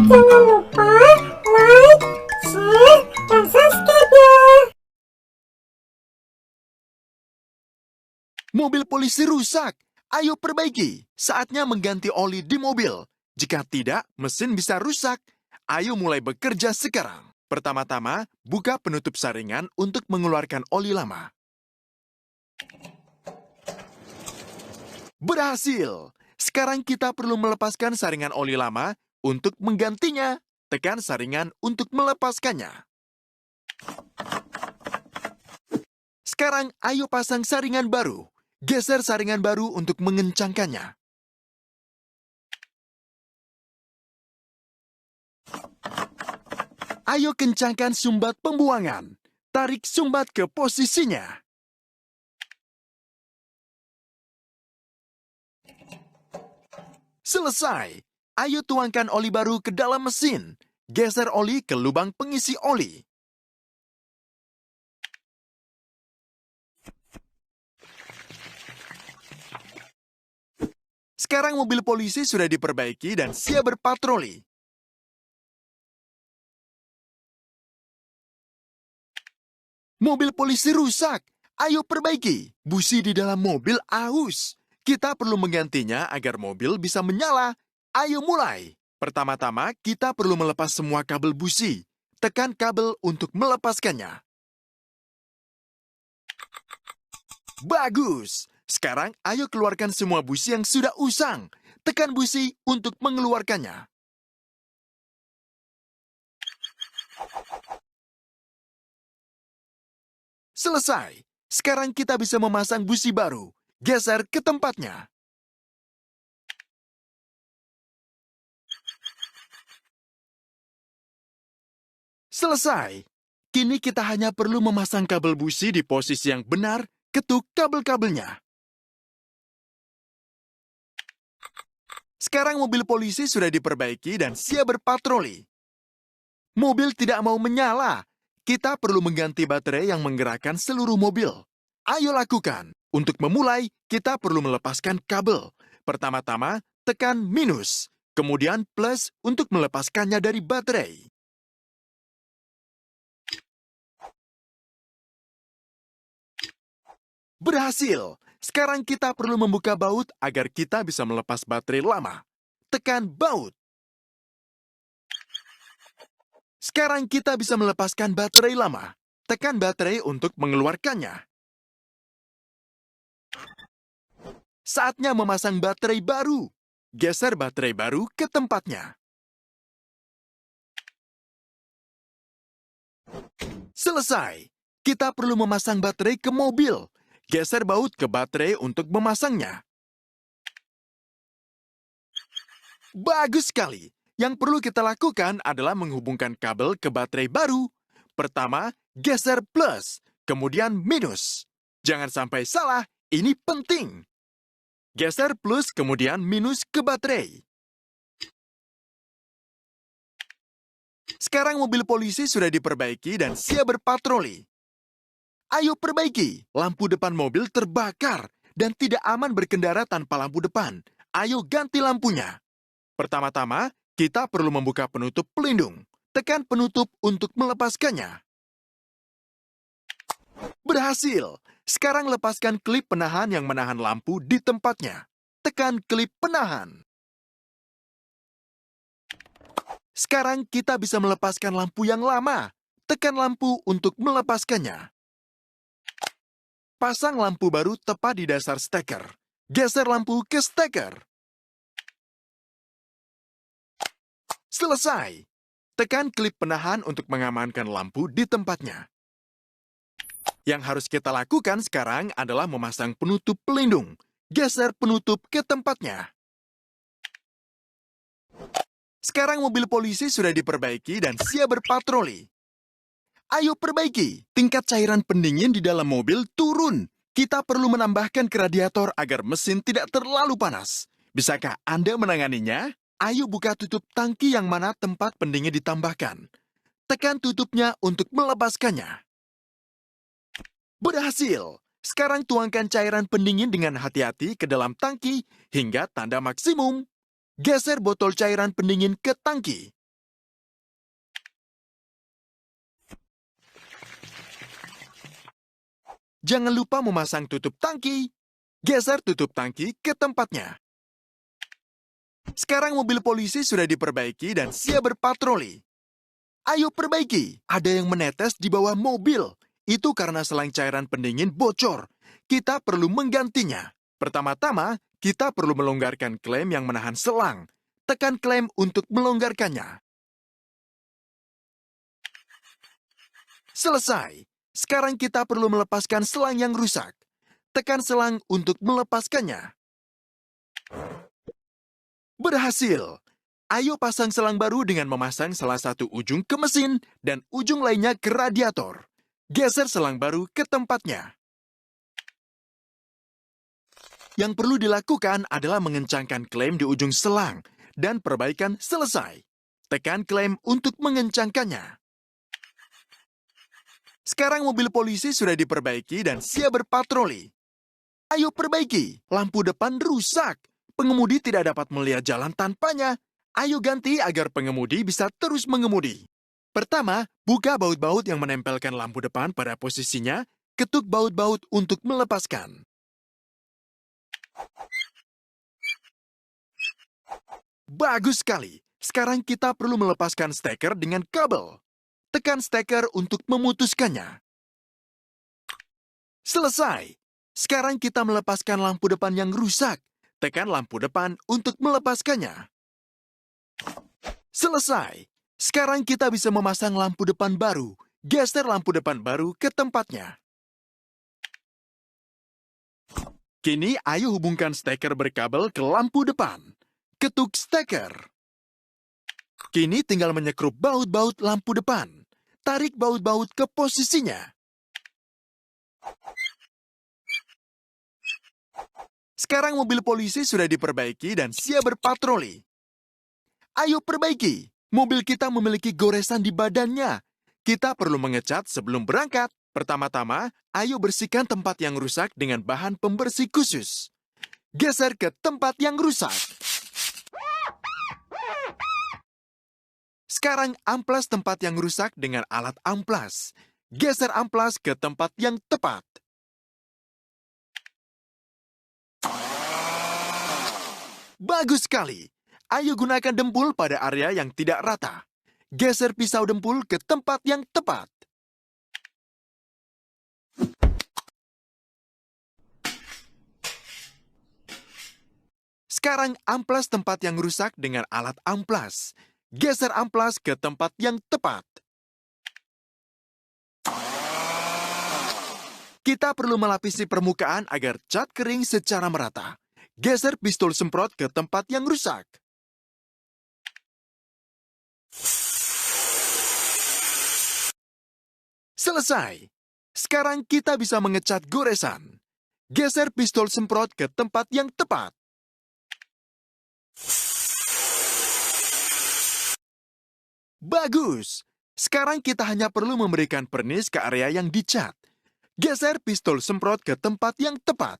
Jangan lupa like, share, dan subscribe ya. Mobil polisi rusak. Ayo perbaiki. Saatnya mengganti oli di mobil. Jika tidak, mesin bisa rusak. Ayo mulai bekerja sekarang. Pertama-tama, buka penutup saringan untuk mengeluarkan oli lama. Berhasil! Sekarang kita perlu melepaskan saringan oli lama untuk menggantinya. Tekan saringan untuk melepaskannya. Sekarang ayo pasang saringan baru. Geser saringan baru untuk mengencangkannya. Ayo kencangkan sumbat pembuangan. Tarik sumbat ke posisinya. Selesai. Ayo tuangkan oli baru ke dalam mesin. Geser oli ke lubang pengisi oli. Sekarang mobil polisi sudah diperbaiki dan siap berpatroli. Mobil polisi rusak. Ayo perbaiki. Busi di dalam mobil aus. Kita perlu menggantinya agar mobil bisa menyala. Ayo mulai. Pertama-tama, kita perlu melepas semua kabel busi. Tekan kabel untuk melepaskannya. Bagus. Sekarang, ayo keluarkan semua busi yang sudah usang. Tekan busi untuk mengeluarkannya. Selesai. Sekarang kita bisa memasang busi baru. Geser ke tempatnya. Selesai. Kini kita hanya perlu memasang kabel busi di posisi yang benar, ketuk kabel-kabelnya. Sekarang mobil polisi sudah diperbaiki dan siap berpatroli. Mobil tidak mau menyala. Kita perlu mengganti baterai yang menggerakkan seluruh mobil. Ayo lakukan. Untuk memulai, kita perlu melepaskan kabel. Pertama-tama, tekan minus. Kemudian plus untuk melepaskannya dari baterai. Berhasil! Sekarang kita perlu membuka baut agar kita bisa melepas baterai lama. Tekan baut. Sekarang kita bisa melepaskan baterai lama. Tekan baterai untuk mengeluarkannya. Saatnya memasang baterai baru. Geser baterai baru ke tempatnya. Selesai. Kita perlu memasang baterai ke mobil. Geser baut ke baterai untuk memasangnya. Bagus sekali. Yang perlu kita lakukan adalah menghubungkan kabel ke baterai baru. Pertama, geser plus, kemudian minus. Jangan sampai salah, ini penting. Geser plus, kemudian minus ke baterai. Sekarang mobil polisi sudah diperbaiki dan siap berpatroli. Ayo perbaiki. Lampu depan mobil terbakar dan tidak aman berkendara tanpa lampu depan. Ayo ganti lampunya. Pertama-tama, kita perlu membuka penutup pelindung. Tekan penutup untuk melepaskannya. Berhasil. Sekarang lepaskan klip penahan yang menahan lampu di tempatnya. Tekan klip penahan. Sekarang kita bisa melepaskan lampu yang lama. Tekan lampu untuk melepaskannya. Pasang lampu baru tepat di dasar steker. Geser lampu ke steker. Selesai. Tekan klip penahan untuk mengamankan lampu di tempatnya. Yang harus kita lakukan sekarang adalah memasang penutup pelindung. Geser penutup ke tempatnya. Sekarang mobil polisi sudah diperbaiki dan siap berpatroli. Ayo perbaiki. Tingkat cairan pendingin di dalam mobil turun. Kita perlu menambahkan ke radiator agar mesin tidak terlalu panas. Bisakah Anda menanganinya? Ayo buka tutup tangki yang mana tempat pendingin ditambahkan. Tekan tutupnya untuk melepaskannya. Berhasil! Sekarang tuangkan cairan pendingin dengan hati-hati ke dalam tangki hingga tanda maksimum. Geser botol cairan pendingin ke tangki. Jangan lupa memasang tutup tangki. Geser tutup tangki ke tempatnya. Sekarang mobil polisi sudah diperbaiki dan siap berpatroli. Ayo perbaiki. Ada yang menetes di bawah mobil. Itu karena selang cairan pendingin bocor. Kita perlu menggantinya. Pertama-tama, kita perlu melonggarkan klem yang menahan selang. Tekan klem untuk melonggarkannya. Selesai. Sekarang kita perlu melepaskan selang yang rusak. Tekan selang untuk melepaskannya. Berhasil. Ayo pasang selang baru dengan memasang salah satu ujung ke mesin dan ujung lainnya ke radiator. Geser selang baru ke tempatnya. Yang perlu dilakukan adalah mengencangkan klem di ujung selang dan perbaikan selesai. Tekan klem untuk mengencangkannya. Sekarang mobil polisi sudah diperbaiki dan siap berpatroli. Ayo perbaiki. Lampu depan rusak. Pengemudi tidak dapat melihat jalan tanpanya. Ayo ganti agar pengemudi bisa terus mengemudi. Pertama, buka baut-baut yang menempelkan lampu depan pada posisinya. Ketuk baut-baut untuk melepaskan. Bagus sekali. Sekarang kita perlu melepaskan steker dengan kabel. Tekan steker untuk memutuskannya. Selesai. Sekarang kita melepaskan lampu depan yang rusak. Tekan lampu depan untuk melepaskannya. Selesai. Sekarang kita bisa memasang lampu depan baru. Geser lampu depan baru ke tempatnya. Kini ayo hubungkan steker berkabel ke lampu depan. Ketuk steker. Kini tinggal menyekrup baut-baut lampu depan. Tarik baut-baut ke posisinya. Sekarang mobil polisi sudah diperbaiki dan siap berpatroli. Ayo perbaiki. Mobil kita memiliki goresan di badannya. Kita perlu mengecat sebelum berangkat. Pertama-tama, ayo bersihkan tempat yang rusak dengan bahan pembersih khusus. Geser ke tempat yang rusak. Sekarang amplas tempat yang rusak dengan alat amplas. Geser amplas ke tempat yang tepat. Bagus sekali. Ayo gunakan dempul pada area yang tidak rata. Geser pisau dempul ke tempat yang tepat. Sekarang amplas tempat yang rusak dengan alat amplas. Geser amplas ke tempat yang tepat. Kita perlu melapisi permukaan agar cat kering secara merata. Geser pistol semprot ke tempat yang rusak. Selesai. Sekarang kita bisa mengecat goresan. Geser pistol semprot ke tempat yang tepat. Bagus. Sekarang kita hanya perlu memberikan pernis ke area yang dicat. Geser pistol semprot ke tempat yang tepat.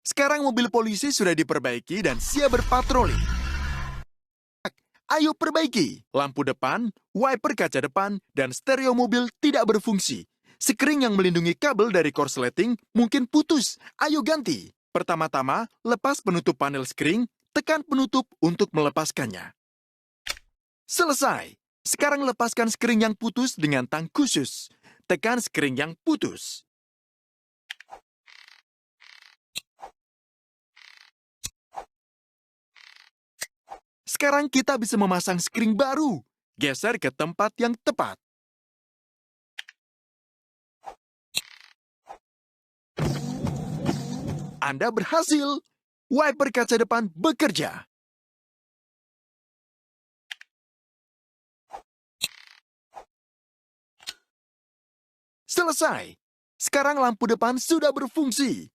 Sekarang mobil polisi sudah diperbaiki dan siap berpatroli. Ayo perbaiki. Lampu depan, wiper kaca depan, dan stereo mobil tidak berfungsi. Sekring yang melindungi kabel dari korsleting mungkin putus. Ayo ganti. Pertama-tama, lepas penutup panel sekring, tekan penutup untuk melepaskannya. Selesai. Sekarang lepaskan sekring yang putus dengan tang khusus. Tekan sekring yang putus. Sekarang kita bisa memasang sekring baru. Geser ke tempat yang tepat. Anda berhasil. Wiper kaca depan bekerja. Selesai. Sekarang lampu depan sudah berfungsi.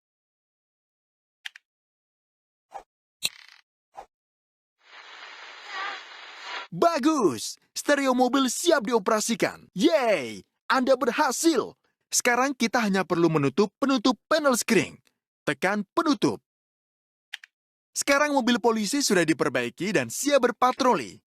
Bagus! Stereo mobil siap dioperasikan. Yeay! Anda berhasil! Sekarang kita hanya perlu menutup penutup panel sekring. tekan penutup. Sekarang mobil polisi sudah diperbaiki dan siap berpatroli.